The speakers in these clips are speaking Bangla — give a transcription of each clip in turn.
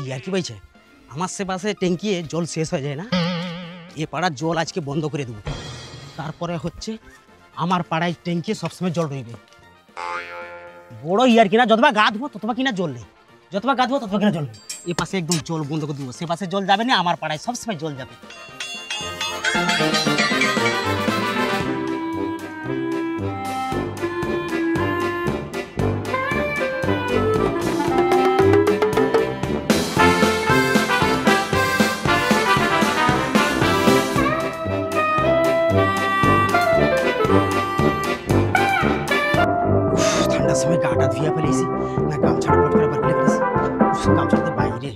তুই আর কি পাইছে আমার সে পাশে ট্যাঙ্কিয়ে জল শেষ হয়ে যায় না, এ পাড়ার জল আজকে বন্ধ করে দেবো। তারপরে হচ্ছে আমার পাড়ায় ট্যাঙ্কিয়ে সবসময় জল রইবে। বড় ইয়ার কিনা যতবার গা ধুবো ততবার কিনা জল নেই, যতবার গা ধুবো ততবার কিনা জল নেই। এ পাশে একদম জল বন্ধ করে দেবো, সে পাশে জল যাবে না, আমার পাড়ায় সবসময় জল যাবে। ঠান্ডার সময় গাটা ধুয়ে ফেলেছি না, গামছাটা পট করে বার করে ফেলেছি। গামছাটা তো বাইরে,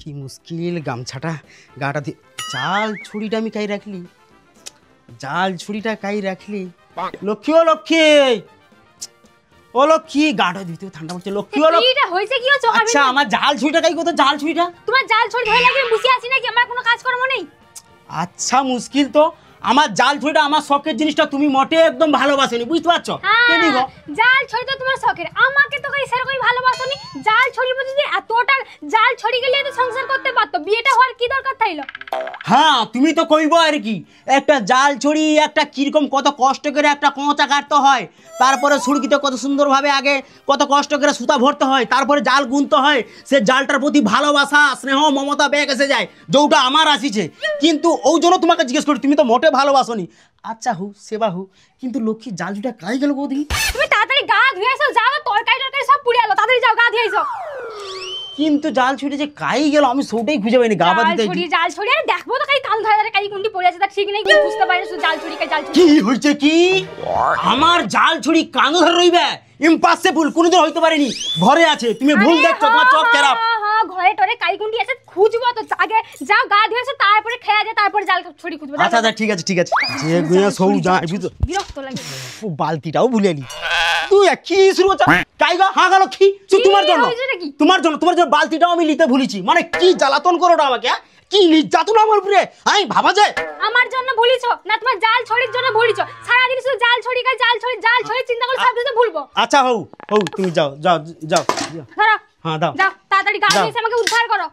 কি মুশকিল গামছাটা গাটা ধুয়ে। জাল ছুরিটা আমি কাই রাখলি, জাল ছুরিটা কাই রাখলি। লক্ষ্মী ও লক্ষ্মী, ও লক্ষ্মী, গাটা ধুইতে ঠান্ডা পড়ছে। লক্ষ্মী ও লক্ষ্মী, হইছে কি হচ্ছে? আচ্ছা আমার জাল ছুরিটা কাই কত? জাল ছুরিটা তোমার জাল ছড়ি ধরে লাগবে বসে আছি নাকি? আমার কোনো কাজ কর্ম নেই। আচ্ছা মুশকিল তো, আমার জাল ছুরিটা আমার শখের জিনিসটা তুমি মোটে একদম ভালোবাসেনি, বুঝতে পারছো? জাল ছড়ি তো তোমার শখের, আমাকে তো কই সেরকমই ভালোবাসনি। জাল ছড়ির মধ্যে যদি এতটা জাল ছড়ি গেলে তো সংসার করতে পারতো, বিয়েটা হওয়ার কি দরকার থাইলো? হ্যাঁ তুমি তো কইবো আর কি, একটা জাল ছড়ি একটা কিরকম কত কষ্ট করে একটা কোঁচা কাটতে হয়, তারপরে ছুড়কিতে কত সুন্দরভাবে আগে কত কষ্ট করে সুতা ভরতে হয়, তারপরে জাল গুনতে হয়, সে জালটার প্রতি ভালোবাসা স্নেহ মমতা ব্যাগ এসে যায়, যেটা আমার আসিছে। কিন্তু ওই জন্য তোমাকে জিজ্ঞেস করি, তুমি তো মোটে ভালোবাসনি। আচ্ছা হু সেবা হু, কিন্তু লক্ষ্মী জাল ছুরিটা কাই গেল বৌদি? তুমি তাড়াতাড়ি গা ধুয়ে এসো, যাও, তরকারি টরকারি সব পুড়ে এলো, তাড়াতাড়ি যাও গা ধুয়ে এসো। কিন্তু জাল ছুরি যে কাই গেল আমি সেটাই খুঁজে পাইনি। গা বাদিতে জাল ছড়ি আর দেখবো তো কাই কান ধরে ধরে কাই কুন্ডি পড়ে আছে, তা ঠিক নেই, কি বুঝতে পারি না। শুধু জাল ছড়ি কাই জাল ছড়ি কি হইছে কি? আমার জাল ছুরি কান ধরে রইবে? ইম্পসিবল, কোনোদিন হইতে পারেনি। ঘরে আছে, তুমি ভুল দেখছো, তোমার চোখ খারাপ। হ্যাঁ ঘরে টরে কাই কুন্ডি আছে, খুঁজবো তো। আগে যাও গা ধুয়ে এসো, তারপরে খেয়ে যায়, তারপরে জাল ছড়ি খুঁজবো। আচ্ছা আচ্ছা ঠিক আছে ঠিক আছে, যে গুয়া সৌ যায় বুঝছো। বিরক্ত লাগে। বালতিটাও ভুলে নি তুই। কি শুরু হচ্ছে কাই গা? হ্যাঁ গেল কি? তোমার জন্য, তোমার জন্য, তোমার জন্য বালতিটাও আমি নিতে ভুলেছি। মানে কি জ্বালাতন করোটা আমাকে, কি নির্যাতন আমার উপরে, আমি ভাবা যায়। আমার জন্য ভুলিছো না তোমার জাল ছড়ির জন্য ভুলিছো? সারাদিন শুধু জাল ছড়ি কাই জাল ছড়ি জাল ছড়ি চিন্তা করে সব কিছু ভুলবো। আচ্ছা হও হও, তুমি যাও যাও যাও। ধরো, হ্যাঁ দাও, যাও তাড়াতাড়ি গা ধুয়ে এসে আমাকে উদ্ধার করো।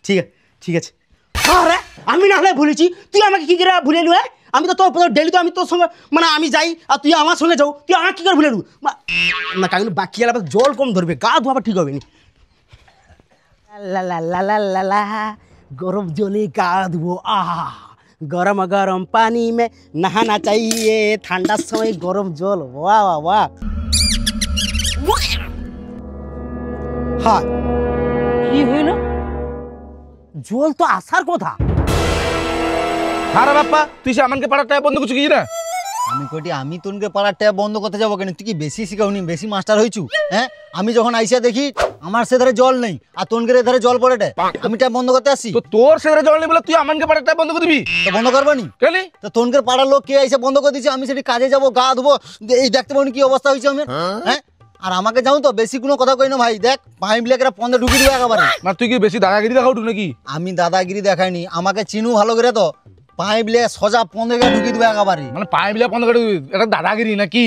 ঠিক আছে ঠিক আছে। আরে আমি না হলে ভুলেছি, তুই আমাকে কি করে ভুলে লু? আমি তো তোর ডেলি তো আমি তোর সঙ্গে মানে আমি যাই আর তুই আমার সঙ্গে যাও, তুই আমাকে কি করে ভুলে লু? না কারণ বাকি এলাকা জল কম ধরবে, গা ধোয়া ঠিক হবে নি। লা লা লা লা লা লা, গরম জলে গা ধুবো, আহা গরম গরম পানি মে নহানা চাইয়ে, ঠান্ডার সময় গরম জল, বাহ বাহ বাহ। হ্যাঁ কি হইল? জল তো আসার কথা। আরে বাপ্পা, তুই সে আমাকে পাড়ার ট্যাপ বন্ধ করছিস কি না? আমি কটি আমি তোনকে পাড়ার ট্যাপ বন্ধ করতে যাবো কেন? তুই কি বেশি শিখাওনি, বেশি মাস্টার হইছু? হ্যাঁ আমি যখন আইসা দেখি আমার সে ধারে জল নেই আর তোনকে ধারে জল পড়ে, আমি ট্যাপ বন্ধ করতে আসছি। তো তোর সে ধারে জল নেই বলে তুই আমাকে পাড়ার ট্যাপ বন্ধ করে দিবি? তো বন্ধ করবানি কেলি? তো তোনকে পাড়ার লোক কে আইসা বন্ধ করে দিচ্ছে, আমি সেটি কাজে যাবো গা ধুবো, এই দেখতে পাবনি কি অবস্থা হয়েছে আমার। হ্যাঁ আর আমাকে যাও তো বেশি কোনো কথা কই না ভাই, দেখ পাইপ লেগে পন্দে ঢুকি দিবে একেবারে। না তুই কি বেশি দাদাগিরি দেখাও নাকি? আমি দাদাগিরি দেখাইনি, আমাকে চিনু ভালো করে তো, পাইপ লেগে সোজা পন্দে ঢুকি দিবে একেবারে। মানে পাইপ লেগে বন্ধ করে দিবি, এটা দাদাগিরি নাকি?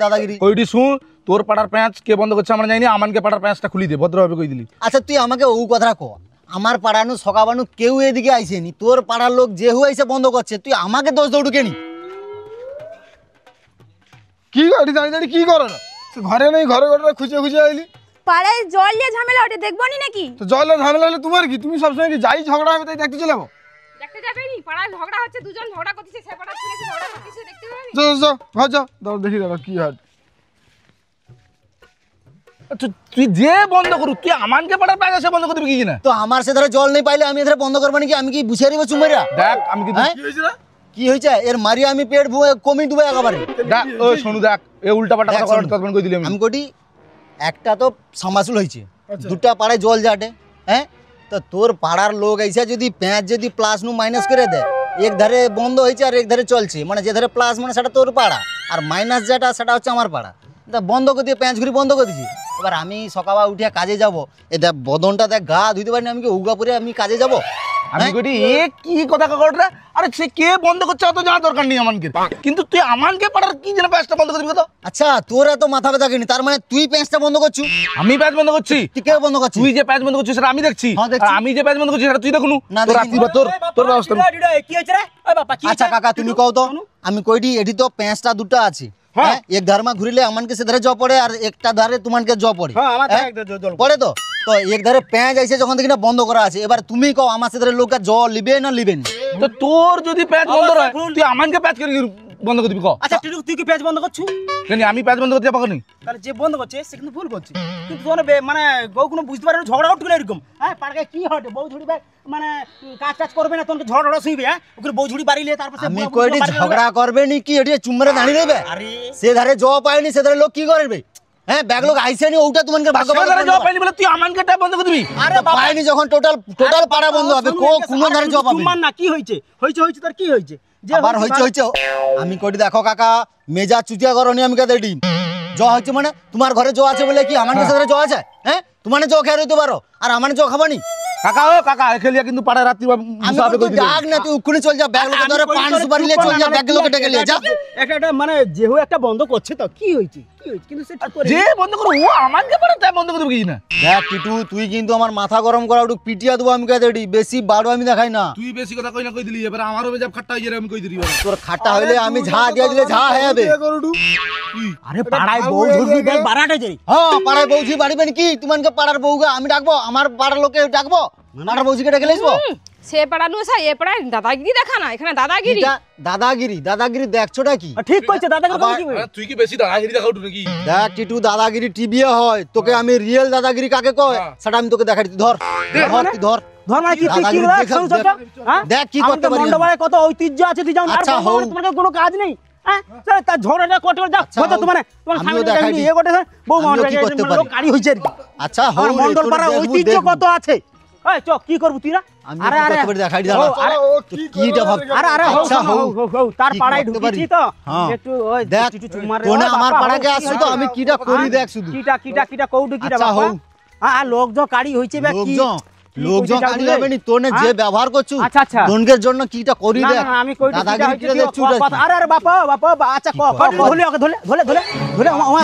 দাদাগিরি ওইটি শুন, তোর পাড়ার প্যাঁচ কে বন্ধ করছে আমরা জানি, আমাকে পাড়ার প্যাঁচটা খুলি দে, ভদ্রভাবে কই দিলি। আচ্ছা তুই আমাকে ও কথা কো, আমার পাড়ানো সকাবানু কেউ এদিকে আইসেনি, তোর পাড়ার লোক যেহু আইসে বন্ধ করছে, তুই আমাকে দোষ দৌড়ু কেনি? কি গাড়ি দাঁড়িয়ে দাঁড়িয়ে কি করো না? ঘরে নেই, ঘরে ঘরে খুঁজে খুঁজে আইলি। পাড়ায় জল নিয়ে ঝামেলা ওঠে, দেখবো নি নাকি? তো জলের ঝামেলা হলে তোমার কি? তুমি সবসময় কি যাই ঝগড়া হবে তাই দেখতে চলে যাবো? দেখতে যাবেনি? পাড়ায় ঝগড়া হচ্ছে, দুজন ঝগড়া করতেছে, সে পাড়ার ছেলে ঝগড়া করতেছে, দেখতে যাবেনি? যাও যাও ঘর যাও, দাও দেখি দাদা কি হয়। তুই যে বন্ধ করু, তুই আমাকে পাড়ার প্যাঁচ বন্ধ করে দিবি কি না? তো আমার সে ধারে জল নেই পাইলে আমি এধারে বন্ধ করবো নাকি? আমি কি বুঝিয়ে দিব চুমাইরা? দেখ আমি কি হয়েছে না কি হয়েছে এর মারি আমি পেট ভুয়ে কমি দেবো একেবারে। দেখ ও শোনু, দেখ এ উল্টা পাল্টা কথা করার তখন কই দিলি আমি কোটি একটা তো সামাসুল হয়েছে, দুটা পাড়ায় জল জাটে। হ্যাঁ তো তোর পাড়ার লোক আইসা যদি প্যাঁচ যদি প্লাস নু মাইনাস করে দেয়, এক ধারে বন্ধ হয়েছে আর এক ধারে চলছে, মানে যে ধারে প্লাস মানে সেটা তোর পাড়া আর মাইনাস যেটা সেটা হচ্ছে আমার পাড়া। তা বন্ধ করে দিয়ে প্যাঁচ ঘুরি বন্ধ করে দিছি। এবার আমি সকালবেলা উঠিয়া কাজে যাব, এটা বদনটা দেখ গা ধুইতে পারিনি, আমি কি উগা পরে আমি কাজে যাব? আমি কইটি এ কি কথা কইরা আরে সে কে বন্ধ করছে অত জানা দরকার নেই আমানকে কিন্তু তুই আমানকে পাড়ার কি যেন প্যাঁচটা বন্ধ করবি তো আচ্ছা তোর এত মাথা ব্যথা কিনি তার মানে তুই প্যাঁচটা বন্ধ করছু আমি প্যাঁচ বন্ধ করছি তুই কে বন্ধ করছিস তুই যে প্যাঁচ বন্ধ করছিস সেটা আমি দেখছি হ্যাঁ, দেখছি। আর আমি যে প্যাঁচ বন্ধ করছি সেটা তুই দেখুনু না, তোর দেখিনি। রাত্রি বা তোর ব্যবস্থা কি হয়েছে রে ওই বাবা কি আচ্ছা কাকা তুমি কও তো আমি কইটি এটি তো প্যাঁচটা দুটো আছে হ্যাঁ এক ধারমা ঘুরিলে আমানকে সে ধারে জ পড়ে আর একটা ধারে তোমানকে জ পড়ে হ্যাঁ আমার হ্যাঁ? জল পড়ে তো তো এক ধারে প্যাঁচ আইছে যখন দেখি না বন্ধ করা আছে এবার তুমি কও আমার সাথে লোক জ লিবে না লিবে না তো তোর যদি প্যাঁচ বন্ধ হয় ভুল। তুই আমানকে প্যাঁচ করে বন্ধ করে দিবি ক আচ্ছা টিটু তুই কি পেজ বন্ধ করছু কেন আমি প্যাঁচ বন্ধ করতে পারি তাহলে যে বন্ধ করছে সে কিন্তু ভুল করছে কিন্তু তোর মানে বউ কোনো বুঝতে পারে না ঝগড়া উঠলো এরকম হ্যাঁ পাড়ায় কি হটে বউ ঝুড়ি মানে কাজ টাজ করবে না তোকে ঝগড়া শুইবে হ্যাঁ ওকে বউ ঝুড়ি বাড়িলে তারপর সে আমি বুড়া কইটি বুড়া বাড়ি ঝগড়া করবে নি কি এটি চুমরে দাঁড়িয়ে দেবে আরে সে ধারে জ পায়নি সে ধারে লোক কি করবে হ্যাঁ ব্যাগ লোক আইছে নি ওটা তোমাকে ভাগ্য জবাব পাইনি বলে তুই আমানকে ট্যাপ বন্ধ করে দিবি আরে বাবা পায়নি যখন টোটাল পাড়া বন্ধ হবে কোনো ধারে জ পাবে না কি হয়েছে হয়েছে তোর কি হয়েছে যে আবার হইছে আমি কইটি দেখো কাকা মেজা চুতিয়া করনি আমি কাদের ডিম জ হইছে মানে তোমার ঘরে জ আছে বলে কি আমার কাছে জ আছে হ্যাঁ তোমার জ খেয়ে রইতে পারো আর আমার জ খাবানি কাকা ও কাকা খেলিয়া কিন্তু পাড়ায় রাত্রি আমি তুই ডাক না তুই উকুনি চল যা ব্যাগ লোকে ধরে পান সুপারি নিয়ে চল যা ব্যাগ লোকে ডেকে নিয়ে যা একটা মানে যেহু একটা বন্ধ করছে তো কি হয়েছে কিন্তু সে ঠিক করে যে বন্ধ করো ও আমানকে পাড়া ট্যাপ বন্ধ করে দিবি কি না দেখ টিটু তুই কিন্তু আমার মাথা গরম করা একটু পিটিয়া দেবো আমি কাদের বেশি বাড়ো আমি দেখাই না তুই বেশি কথা কই না কই দিলি এবারে আমারও বেজাব খাট্টা হই যাবে আমি কই দিলি তোর খাটা হইলে আমি ঝা দিয়ে দিলে ঝা হয়ে যাবে আরে পাড়ায় বউ ঝুড়ি ব্যাগ বাড়াটে যাই হ্যাঁ পাড়ায় বৌঝি বাড়িবেন কি তোমাকে পাড়ার বউকে আমি ডাকবো আমার পাড়ার লোকে ডাকবো পাড়ার বৌঝিকে ডেকে লিখবো সে পাড়া নু এ পাড়ায় দাদাগিরি দেখা না এখানে দাদাগিরি দাদাগিরি দেখছোটা কি ঠিক কইছে দাদা কি তুই কি বেশি দাঁড়াগিরি দেখাও নাকি দেখ টিটু দাদাগিরি টিভি হয় তোকে আমি রিয়েল দাদাগিরি কাকে কয় সেটা আমি তোকে দেখাই দিই ধর তুই ধর ধর মানে কি কি হ্যাঁ দেখ কি করতে পারি মণ্ডপে কত ঐতিহ্য আছে তুই জানো আচ্ছা, আর হোক। তোমার কোনো কাজ নেই হ্যাঁ তার ঝগড়াটা কত যা আচ্ছা, বলতো হোক। তোমার আমিও দেখাই দিই। এ কোটে বউ আমিও মণ্ডপে কি করতে পারি? লোক গাড়ি হইছে আর কি আচ্ছা আর হোক রে, মণ্ডল তোর পাড়া দেখবো, ঐতিহ্য দেখবো। কত আছে এই চ কি করব তুই না আমি আরে কি আরে করতে পারি দেখাই দিই ও, দাঁড়া। আরে কিটা ভাব আরে হোক আচ্ছা, হোক। হোক তার কি পাড়ায় করতে পারি? ঢুকেছি তো হ্যাঁ। একটু ওই দেখ একটু চুমারে তোনে ও আমার বাবা, পাড়াকে হোক, আসছো কি তো হয়েছে? আমি কিটা করি দেখ শুধু কিটা কৌডু কিটা আচ্ছা, বাবা হোক। হ্যাঁ লোক যো গাড়ি হইছে বে কি লোকজন কালি হবে নি তোনে যে ব্যবহার করছু আচ্ছা, আচ্ছা। তোনকের জন্য কিটা করি না দেখ না আমি কইটা দাদাগিরি কিটা দেখছু আরে আরে বাবা আচ্ছা ধরে ওকে ধরে আমার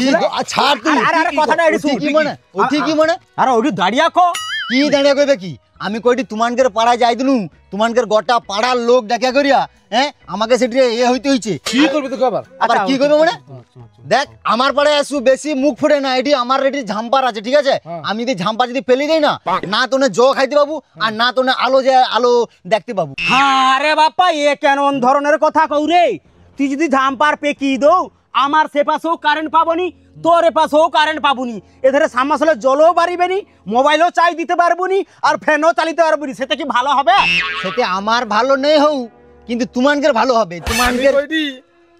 ছাড় তুই আরে আরে কথাটা এডি শুন কি মনে ওঠি কি মনে আরে ওডি দাঁড়িয়া কো কি দাঁড়িয়ে কইবে কি আমি কইটি তুমানকের পাড়ায় যাই দিনু তুমানকের গোটা পাড়ার লোক ডাকা করিয়া হ্যাঁ আমাকে সেটি এ হইতে হইছে কি করবে তোকে আবার আবার কি করবে মানে দেখ আমার পাড়ায় আসু বেশি মুখ ফুটে না এটি আমার রেডি ঝাম্পার আছে ঠিক আছে আমি যদি ঝাম্পার যদি ফেলে দেই না না তোনে জ খাইতে পাবো আর না তোনে আলো দেখতে পাবো আরে বাপ্পা এ কেন ধরনের কথা কও রে তুই যদি ঝাম্পার পেকি দো আমার সে পাশেও কারেন্ট পাবনি তোর এ পাশেও কারেন্ট পাবনি এধারে সামাসলে জলও বাড়িবেনি মোবাইলও চাই দিতে পারবনি আর ফ্যানও চালিতে পারবনি সেটা কি ভালো হবে সেটা আমার ভালো নেই হও কিন্তু তুমানকের ভালো হবে তুমানকের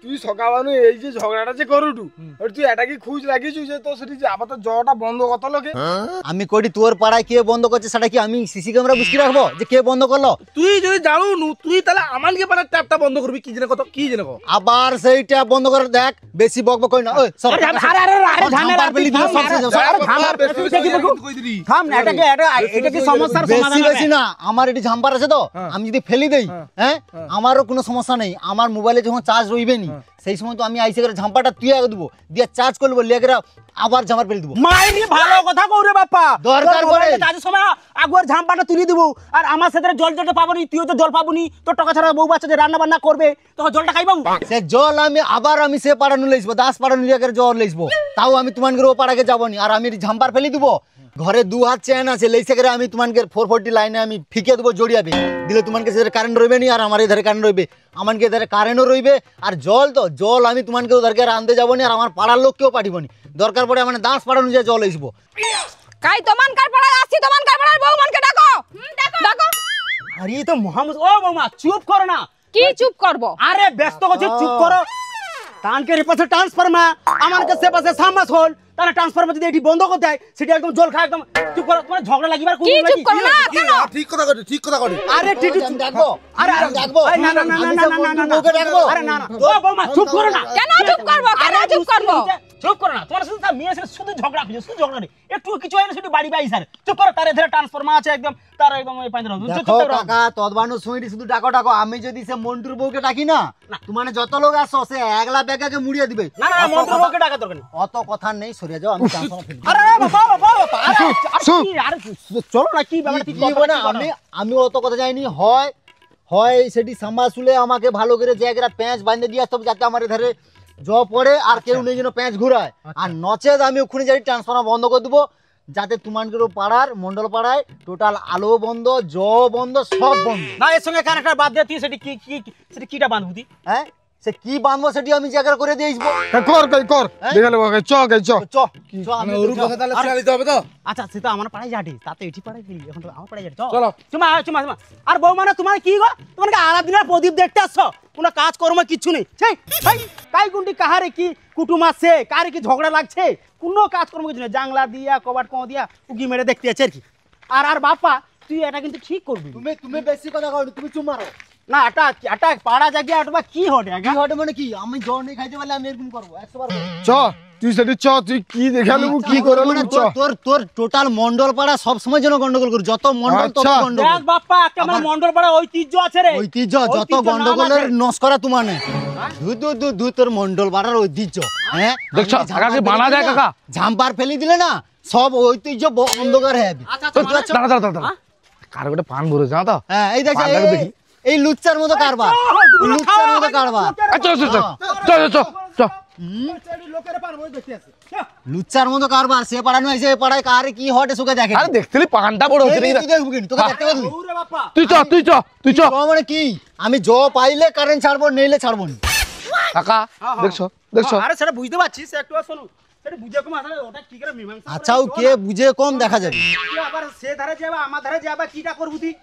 তুই সকালে এই যে ঝগড়াটা যে করুটু তুই এটা কি খুঁজ লাগিয়েছু যে তো সেটি যে আপাতত জটা বন্ধ কত লোকে আমি কইটি তোর পাড়ায় কে বন্ধ করছে সেটা কি আমি সিসি ক্যামেরা বুঝতে রাখবো যে কে বন্ধ করলো তুই যদি জানো নু তুই তাহলে আমানকে পাড়ার ট্যাপটা বন্ধ করবি কি জেনে কত কি জেনে কত আবার সেইটা বন্ধ করে দেখ বেশি বকবক কই না ওই সব আরে ঝামেলা পেলি দিল সব শেষ হবে। আরে ঝামেলা কই দিলি থাম না এটা কি সমস্যার সমাধান বেশি হবে? বেশি না আমার এটি ঝাম্পার আছে তো আমি যদি ফেলি দেই হ্যাঁ আমারও কোনো সমস্যা নেই আমার মোবাইলে যখন চার্জ রইবে নি সেই সময় তো আমি আইসে করে ঝাম্পাটা তুই আগে দেবো দিয়ে চার্জ করবো লেগেরা আবার ঝাম্পার ফেলে দেবো মাইনি ভালো কথা কও রে বাপ্পা দরকার পড়ে। কাজের সময় আগুয়ার ঝাম্পাটা তুলি দিব আর আমার সাথে জল জলটা পাবনি তুইও তো জল পাবনি তোর টাকা ছাড়া বউ বাচ্চা যে রান্না বান্না করবে তখন জলটা খাই পাবো সে জল আমি সে পাড়ানো লইসবো 10 পাড়ানো লিয়াকের জল লইসবো তাও আমি তোমানকে ও পাড়াকে যাবনি আর আমি ঝাম্পার ফেলি দিব ঘরে 2 হাত চেন আছে লইসে করে আমি তোমানকে 440 লাইনে আমি ফিকে দেবো জড়িয়াবে দিলে তোমানকে সেটা কারেন্ট রইবে নি আর আমার এধারে কারেন্ট রইবে আমানকে এধারে কারেন্টও রইবে আর জল আমি তোমানকে ওদেরকে আনতে যাবনি আর আমার পাড়ার লোককেও পাঠিবনি দরকার পড়ে মানে 10 পাড়ানো যে জল লইসবো কাই তোমান কার পাড়া আসছি তোমান কার পাড়ার বউ মনকে ডাকো ডাকো আরে এই তো মোহাম্মদ ও মামা চুপ করো না কি চুপ করব আরে ব্যস্ত হচ্ছে চুপ করো টানকে পাশে ট্রান্সফরমার আমার কাছে পাশে সামাস হল তারা ট্রান্সফরমার যদি এটি বন্ধ করে দেয় সেটা একদম জল খায় একদম চুপ করো তোমার ঝগড়া লাগিবার কি চুপ করো না কেন ঠিক কথা কই ঠিক কথা কই আরে টিটু আমি ডাকবো আরে ডাকবো এই না না না না না না না বউকে ডাকবো আরে না না ও বৌমা চুপ করো না কেন চুপ করব কেন চুপ করব চুপ করো না, তোমার সাথে তার মেয়ে শুধু ঝগড়া করছে, শুধু ঝগড়া নেই, একটু কিছু হয় না শুধু বাড়ি বাই স্যার। চুপ করো, তার এধারে ট্রান্সফরমার আছে একদম, তার একদম ওই পাঁচ দেখো কাকা তদবানো সময় শুধু ডাকো ডাকো, আমি যদি সে মন্টুর বউকে ডাকি না তোমার যত লোক আসো সে একলা বেগাকে মুড়িয়ে দিবে। না না, মন্টুর বউকে ডাকা দরকার নেই। অত কথা নেই, সরিয়ে যাও, আমি ট্রান্সফরমার ফেলবো। আরে বাবা বাবা বাবা, আরে চলো না, কি ব্যাপার, কি বলে আমি অত কথা যাইনি। হয় সেটি সামাসুলে আমাকে ভালো করে জায়গাটা প্যাঁচ বাঁধে দিয়ে আসতে হবে যাতে আমার ধারে জ পড়ে আর কেউ নেই যেন প্যাঁচ ঘুরায়। আর নচেত আমি ওখানে যাই ট্রান্সফরমার বন্ধ করে দেবো, যাতে তোমাদের পাড়ার মন্ডল পাড়ায় টোটাল আলো বন্ধ, জ বন্ধ, সব বন্ধ। না এর সঙ্গে কানেক্টর বাদ দিয়ে তুই সেটি কি কি সেটি কিটা বাঁধবি তুই? হ্যাঁ সে কি বাঁধবো সেটি আমি জায়গা করে দিয়ে আসবো। কর দেখালে চ ওর কথা তাহলে শুনে নিতে হবে তো। আচ্ছা সেটা আমার পাড়ায় যাটি, তাতে এটি পাড়ায় গেলি, এখন তো আমার পাড়ায় যাটি। চলো। চুমা চুমা চুমা। আর বউ মানে তোমার কি গো, তোমার কি আরাধনার প্রদীপ দেখতে আসছো? কোনো কাজ কর্ম কিচ্ছু নেই। সেই কাই গুন্ডি কাহারে কি কুটুম আছে, কারে কি ঝগড়া লাগছে, কোনো কাজ কর্ম কিছু নেই, জাংলা দিয়া কবাট কো দিয়া উকি মেরে দেখতে আছে আর কি। আর বাপা তুই এটা কিন্তু ঠিক করবি। তুমি বেশি কথা কও, তুমি চুপ মারো না, এটা পাড়া জায়গা এটা কি হটে কি হটে মানে কি, আমি জ নেই খাইতে পারলে আমি এরকম করবো 100 বার চ তুই সেটি চ, তুই কি দেখালু কি করালু চ। তোর টোটাল মন্ডল পাড়া সব সময় যেন গন্ডগোল করি, যত মন্ডল তত আচ্ছা। গন্ডগোল। দেখ বাপ্পা, আমার মন্ডল পাড়া ঐতিহ্য আছে রে, ঐতিহ্য যত গন্ডগোলের নষ্ট করা তোমার নেই। দু তোর মন্ডল পাড়ার ঐতিহ্য। হ্যাঁ দেখছো কাকা কি বানা যায় কাকা? ঝাম্পার ফেলি দিলে না সব ঐতিহ্য অন্ধকার হয়ে যাবে। দাঁড়া কার গোটে পান ভরে যা তো। হ্যাঁ এই দেখো পানটাকে দেখি। এই লুচ্চার মতো কারবার, লুচ্চার মতো কারবার, লুচ্চার মতো কারবার। সে পাড়া নয়, সে পাড়ায় কারে কি হটে সুখে দেখে। আরে দেখছিলি পানটা বড় হচ্ছে নাকি? তুই দেখবি কিন্তু, তোকে দেখতে পাবি। তুই চ মানে কি, আমি জ পাইলে কারেন্ট ছাড়বো, নেইলে ছাড়বো না। কাকা দেখছো আরে সেটা বুঝতে পারছিস, একটু শোনো, সেটা বুঝে কম আসলে ওটা কি করে মীমাংসা। আচ্ছা ও কে বুঝে কম দেখা যাবে। তুই আবার সে ধারে যাবা আমার ধারে যাবা, কিটা করবি তুই?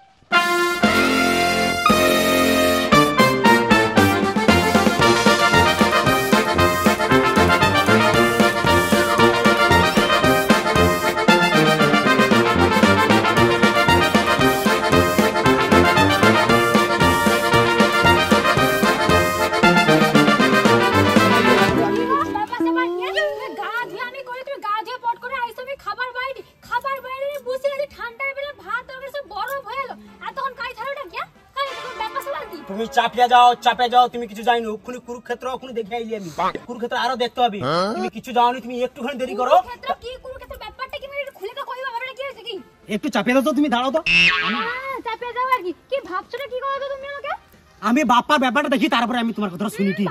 তুমি চাপিয়া যাও, তুমি কিছু জানি না। ওখানে কুরুক্ষেত্র ওখানে দেখে আইলি আমি, কুরুক্ষেত্র আরো দেখতে হবে। তুমি কিছু জানো, তুমি একটুখানি দেরি করো। একটু চাপিয়ে দাও তো, তুমি দাঁড়াও তো। আমি বাপ্পার ব্যাপারটা দেখি, তারপরে আমি তোমার কথা শুনি। ঠিক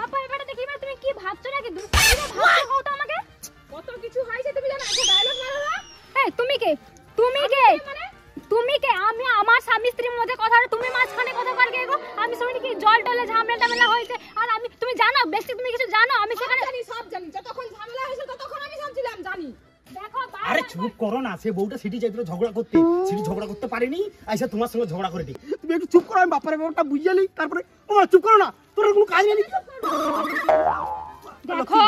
তুমি কে? আমি আমার স্বামী স্ত্রীর মধ্যে কথা, তুমি মাঝখানে কথা কর কে গো? আমি শুনি কি জল টলে ঝামেলা হয়েছে, আর আমি তুমি জানো বেশি, তুমি কিছু জানো? আমি সেখানে জানি, সব জানি, যতক্ষণ ঝামেলা হয়েছে ততক্ষণ আমি সব ছিলাম জানি। দেখো আরে চুপ করো না, সে বউটা সিটি যাইছিল ঝগড়া করতে, সিটি ঝগড়া করতে পারেনি, আইসা তোমার সঙ্গে ঝগড়া করে দি। তুমি একটু চুপ করো, আমি বাপার ব্যাপারটা বুঝিয়ে তারপরে। ও মা চুপ করো না, তোর কোনো কাজ নেই। দেখো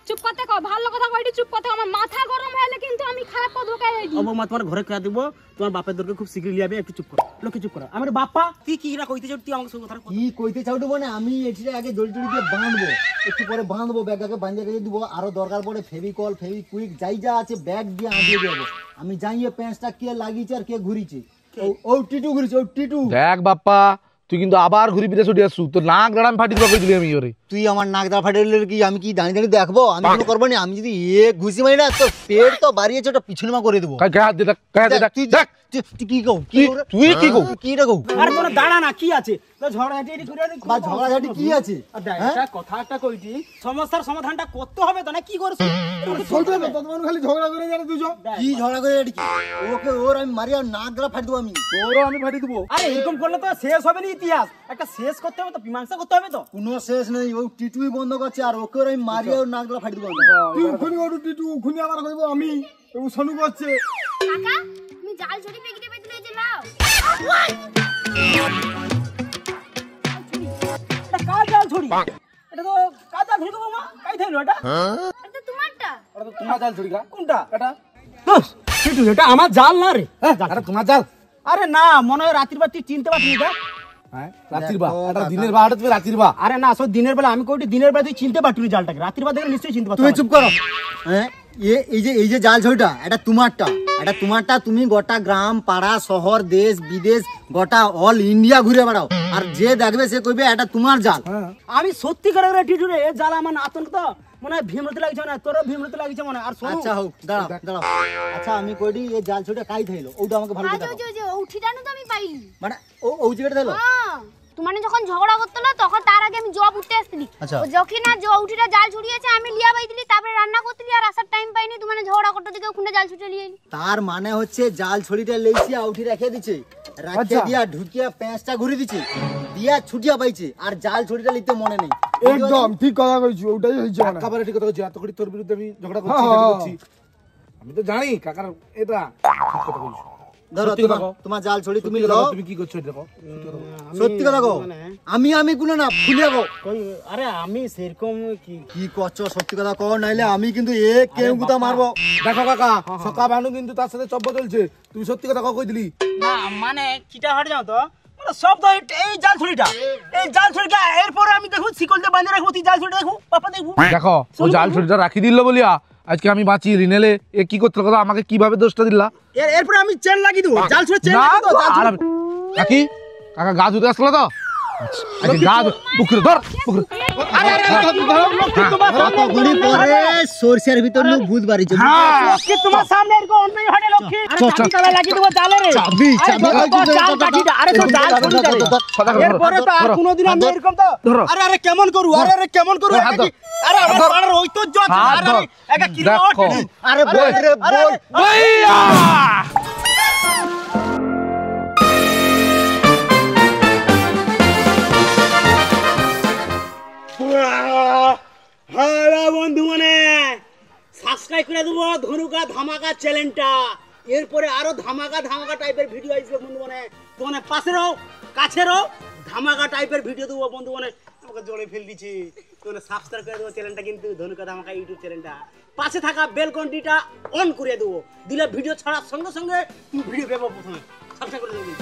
চুপ করতে কও, ভালো কথা কইটি, চুপ করতে। আমার মাথা গরম হলে কিন্তু আমি খারাপ কথা কই দিই। ও মা তোমার ঘরে কয়া দিব, তোমার বাপের দরকার খুব শীঘ্রই লিয়াবে, একটু চুপ করো, লোকে চুপ করো। আমার বাপ্পা তুই কি না কইতে চাও, তুই আমার সঙ্গে কথা কি কইতে চাউটো মানে আমি এটা আগে জড়ি দিয়ে বাঁধবো, একটু পরে বাঁধবো, ব্যাগটাকে বাঁধিয়ে রেখে দিব। আরো দরকার পড়ে ফেভিকল ফেভিকুইক যাই যা আছে ব্যাগ দিয়ে আঁটিয়ে দেবো। আমি জানিয়ে প্যাঁচটা কে লাগিয়েছে আর কে ঘুরিছে। ও টিটু ঘুরিছে, ও টিটু। দেখ বাপ্পা তুই কিন্তু আবার ঘুরি ফিরে ছুটি আসছু, তোর নাক দাঁড়াম ফাটি দিবা দিলি আমি ওরে। তুই আমার নাক দা ফাটাইলে কি আমি কি দাঁড়িয়ে দাঁড়িয়ে দেখবো? আমি কোনো করবো না। আমি যদি ঘুষি মারি না তো পেট তো বাড়িয়েছে, ওটা পিছনে মা করে দেবো। গায়ে হাত দে, তুই দেখ তুই কি কও, তুই কি কও? কি রে কও? আর কোনো দাঁড়া না, কি আছে ঝগড়াঝাটি করে বা ঝগড়াঝাটি কি আছে? কথা একটা কইটি, সমস্যার সমাধানটা করতে হবে তো, না কি করছিস? চলতে হবে, ততক্ষণ খালি ঝগড়া করে জানে দুজন। কি ঝগড়া করে এটা কি? ওকে ওর আমি মারি আর নাক গলা ফাটি দেবো আমি। ওরও আমি ফাটি দেবো। আরে এরকম করলে তো শেষ হবে না ইতিহাস, একটা শেষ করতে হবে তো, মীমাংসা করতে হবে তো। কোনো শেষ নেই, ও টিটুই বন্ধ করছে আর ওকে ওর আমি মারি আর নাক গলা ফাটি দেবো আমি। তুই উখুনি ওটু টিটু উখুনি আবার কইবো আমি, ও শনু করছে। কাকা তুমি জাল ছড়ি পেকিটে পেতে লইতে লাও। এটা কার জাল ছড়ি? এটা তো কার জাল ছড়ি গো মা? কাই থাইলো এটা? এটা তোমারটা। এটা তো তোমার জাল ছড়িকা। কোনটা? এটা কিন্তু এটা আমার জাল না রে। আরে তোমার জাল। আরে না, মনে হয় রাত্রির বার তুই চিনতে পারছিস এটা। হ্যাঁ রাত্রির বা এটা দিনের বা তুমি রাত্রির বা আরে না আসলে দিনের বেলা আমি কইটি দিনের বেলা তুই চিনতে পারতুনি জালটাকে রাত্রির বেলা দেখলে নিশ্চয়ই চিনতে পারতুম তুমি চুপ করো হ্যাঁ এই যে জাল ছড়িটা এটা তোমারটা তুমি গোটা গ্রাম পাড়া শহর দেশ বিদেশ গোটা অল ইন্ডিয়া ঘুরে বেড়াও আর যে দেখবে সে কইবে এটা তোমার জাল। আমি সত্যি করে রে টিটুরে এ জাল আমার আতঙ্ক তো মনে হয় ভীমরতি লাগছে না তোর ভীমরতি লাগছে মনে হয়। আর শোনো আচ্ছা হোক দাঁড়াও আচ্ছা আমি কইডি এই জাল ছড়িটা কাই থাইলো ওটা আমাকে ভালো করে আজ দাও। ওই যে উঠিটানো তো আমি পাইলি। মানে ও জায়গাটা থাইলো তোমার যখন ঝগড়া করতো না তখন তার আগে আমি জব উঠতে আসছিলি। আচ্ছা। ও যখন না উঠিটা জাল ছুড়িয়েছে আমি লিয়া বাই দিলি তারপরে রান্না করতেলি আর আসার টাইম পাইনি তোমার ঝগড়া করতে দিকে ওখানে জাল ছুটে লিয়ে এলি। তার মানে হচ্ছে জাল ছড়িটা লেইছি আউঠি রেখে দিছে রাখে দিয়া ঢুকিয়া পেঁচটা ঘুরে দিছে দিয়া ছুটিয়া পাইছে আর জাল ছড়িটা লিতে মনে নেই। একদম ঠিক কথা কইছি ওটাই হইছে মানে একেবারে ঠিক কথা বলছি এত করে তোর বিরুদ্ধে আমি ঝগড়া করছি আমি তো জানি কাকার এটা ঠিক কথা বলছি ধরো তোমার জাল ছড়ি তুমি লও তুমি কি করছো এটা সত্যি কথা কও আমি গুলো না ফুলে কও কই আরে আমি সেরকম কি করছো সত্যি কথা কও নাইলে আমি কিন্তু কেউ গুতা মারবো। দেখো কাকা সকা ভানু কিন্তু তার সাথে চব্য চলছে তুমি সত্যি কথা কই দিলি না মানে কিটা হট যাও তো মানে সব তো এই জাল ছড়িটা এরপরে আমি দেখো শিকল দিয়ে বাঁধে রাখবো তুই জাল ছড়িটা দেখো পাপা দেখো দেখো ও জাল ছড়িটা রাখি দিল বলিয়া আজকে আমি বাঁচি রিনেলে এ কি করতে কথা আমাকে কিভাবে দোষটা দিলা এরপরে আমি চেন লাগিয়ে দেবো জাল ছড়ি চেন না লাগিয়ে দেবো জাল ছড়ি কাকি কাকা গা ধুতে আসলো তো আচ্ছা গা পুকুরে ধর পুকুরে কতগুলি পরে সরষের ভিতর নো ভূত বাড়িছে লক্ষ্মী তোমার সামনে এরকম অন্যায় হটে লক্ষ্মী আরে চাবি তালা লাগিয়ে দেবো জালে রে চাবি জাল কাঠিটা আরে তো জাল ছড়িটা এরপরে তো আর কোনোদিন আমি এরকম তো আরে কেমন করু আরে কেমন করু আরে আমার পাড়ার ঐতিহ্য আছে আরে একা কি দেখো আরে বল রে বল ভাইয়া হ্যালো বন্ধু মানে সাবস্ক্রাইব করে দেবো ধনুকা ধামাকা চ্যানেলটা এরপরে আরো ধামাকা টাইপের ভিডিও আসবে বন্ধু মানে তোমার পাশে রও কাছে রও ধামাকা টাইপের ভিডিও দেবো বন্ধু মানে তোমাকে জোরে ফেল দিচ্ছি তোমার সাবস্ক্রাইব করে দেবো চ্যানেলটা কিন্তু ধনুকা ধামাকা ইউটিউব চ্যানেলটা পাশে থাকা বেল ঘন্টিটা অন করে দেবো দিলে ভিডিও ছাড়ার সঙ্গে সঙ্গে তুমি ভিডিও পেবো প্রথমে সাবস্ক্রাইব করে দেবো।